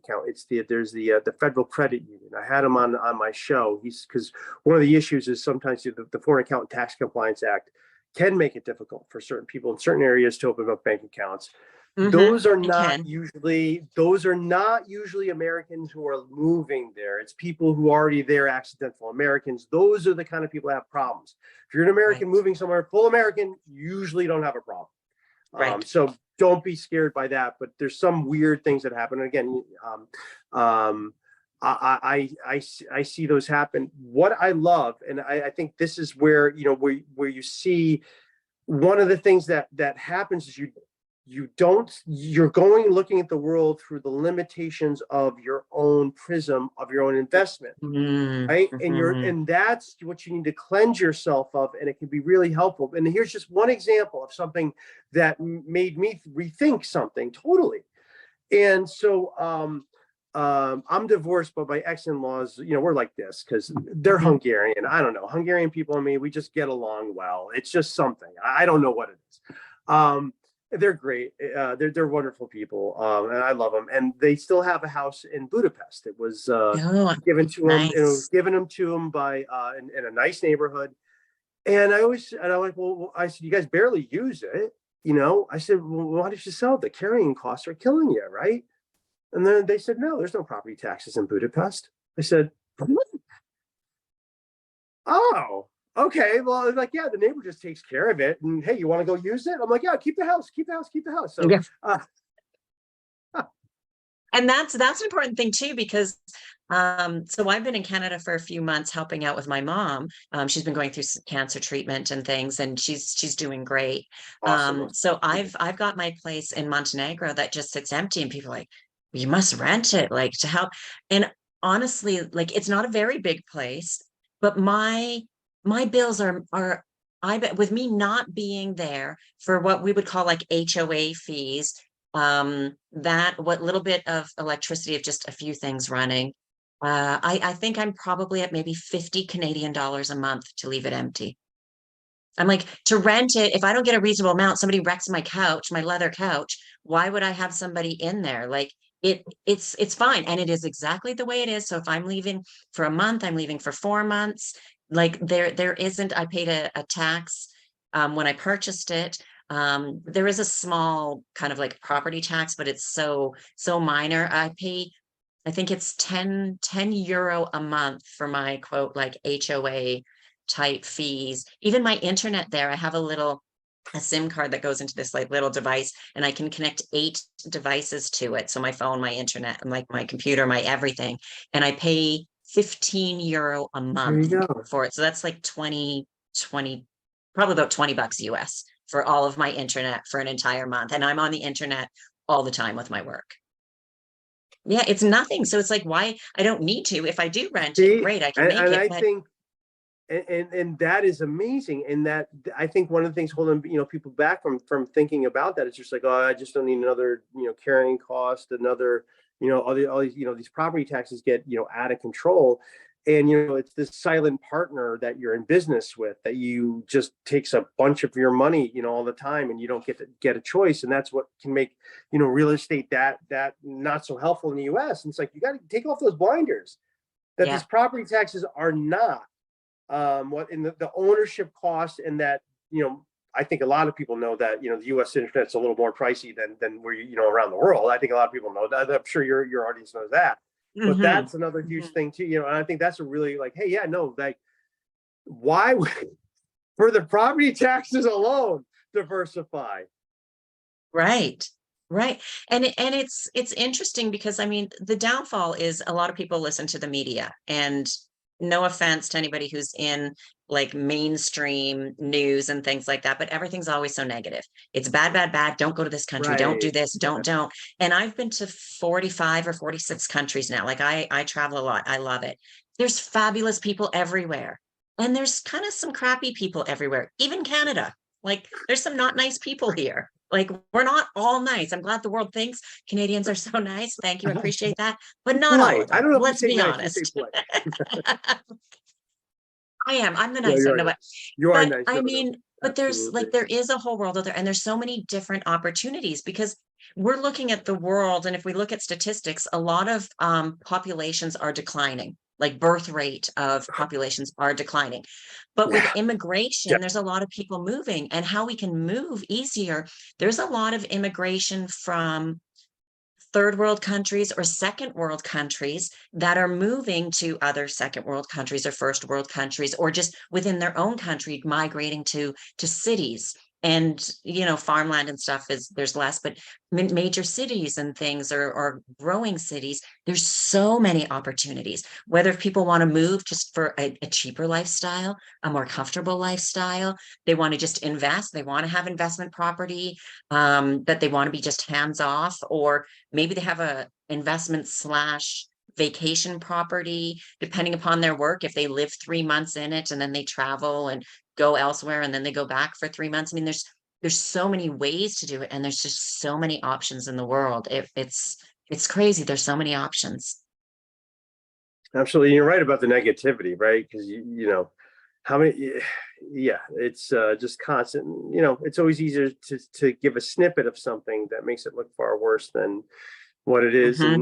account. There's the Federal Credit Union. I had him on my show. Because one of the issues is sometimes the Foreign Account Tax Compliance Act can make it difficult for certain people in certain areas to open up bank accounts. Those are not usually Americans who are moving there. It's people who are already there, accidental Americans. Those are the kind of people that have problems. If you're an American moving somewhere, full American, usually don't have a problem. So don't be scared by that. But there's some weird things that happen. And again, I see those happen. What I love, and I think this is where you see one of the things that happens is you're going looking at the world through the limitations of your own prism of your own investment, right? And that's what you need to cleanse yourself of, and it can be really helpful. And here's just one example of something that made me rethink something totally. And so I'm divorced, but my ex-in-laws, we're like this because they're Hungarian. I don't know, Hungarian people and me, we just get along well. It's just something. I don't know what it is. They're great. They're wonderful people, and I love them. And they still have a house in Budapest. It was given to them. It was given them to them by in a nice neighborhood. And I'm like, well, I said, you guys barely use it, I said, well, why did you sell it? The carrying costs are killing you, right? And then they said, no, there's no property taxes in Budapest. I said, oh. Okay, well, like, yeah, the neighbor just takes care of it. And hey, you want to go use it? I'm like, yeah, keep the house. So, and that's an important thing too, because so I've been in Canada for a few months helping out with my mom. She's been going through cancer treatment and things, and she's doing great. Awesome. So I've got my place in Montenegro that just sits empty, and people are like, you must rent it, like, to help. And honestly, like, it's not a very big place, but my bills are I bet, with me not being there for what we would call like HOA fees, that what little bit of electricity of just a few things running, I think I'm probably at maybe 50 Canadian dollars a month to leave it empty. I'm like, to rent it, if I don't get a reasonable amount, somebody wrecks my couch, my leather couch, why would I have somebody in there? Like, it's fine, and it is exactly the way it is. So if I'm leaving for a month, I'm leaving for 4 months. Like, there isn't, I paid a tax when I purchased it. There is a small kind of like property tax, but it's so minor. I think it's 10 euro a month for my quote, like, HOA type fees. Even my internet there, I have a SIM card that goes into this like little device, and I can connect 8 devices to it. So my phone, my internet, and like my computer, my everything. And I pay 15 euro a month for it. So that's like 20, probably about $20 US for all of my internet for an entire month. And I'm on the internet all the time with my work. Yeah, it's nothing. So it's like, why? I don't need to. If I do rent it, great, I can make it. I think, and that is amazing. And that, I think one of the things holding people back from thinking about that is just like, oh, I just don't need another carrying cost, another all these these property taxes get out of control. And it's this silent partner that you're in business with that you just takes a bunch of your money all the time, and you don't get a choice. And that's what can make real estate that not so helpful in the US. And it's like, you got to take off those blinders that these property taxes are not what in the ownership cost, and that I think a lot of people know that the U.S. internet's a little more pricey than where around the world. I think a lot of people know that. I'm sure your audience knows that. But that's another huge thing too. And I think that's a really like, hey, yeah, no, like, why for the property taxes alone diversify? Right. And it's interesting because, I mean, the downfall is a lot of people listen to the media, and no offense to anybody who's in like mainstream news and things like that, but everything's always so negative. It's bad. Don't go to this country. Don't do this. Don't. And I've been to 45 or 46 countries now. Like, I travel a lot. I love it. There's fabulous people everywhere. And there's kind of some crappy people everywhere, even Canada. Like, there's some not nice people here. Like, we're not all nice. I'm glad the world thinks Canadians are so nice. Thank you. I appreciate that. But not all of them. I don't know. Let's be honest. I am. I'm the nice one. No, but you are nice. I mean, but there's like, there is a whole world out there, and there's so many different opportunities, because we're looking at the world, and if we look at statistics, a lot of populations are declining, like birth rate of populations are declining. But with Yeah. Yeah. immigration, there's a lot of people moving, and how we can move easier. There's a lot of immigration from third world countries or second world countries that are moving to other second world countries or first world countries, or just within their own country migrating to cities. And farmland and stuff is, there's less, but major cities and things, or growing cities, there's so many opportunities, whether if people want to move just for a cheaper lifestyle, a more comfortable lifestyle, they want to just invest, they want to have investment property, that they want to be just hands off, or maybe they have a investment slash vacation property, depending upon their work. If they live 3 months in it and then they travel and go elsewhere and then they go back for 3 months. I mean, there's so many ways to do it, and there's just so many options in the world. It's crazy. There's so many options. Absolutely. You're right about the negativity, right? Because you know, how many, yeah, it's just constant. It's always easier to give a snippet of something that makes it look far worse than what it is. Mhm. And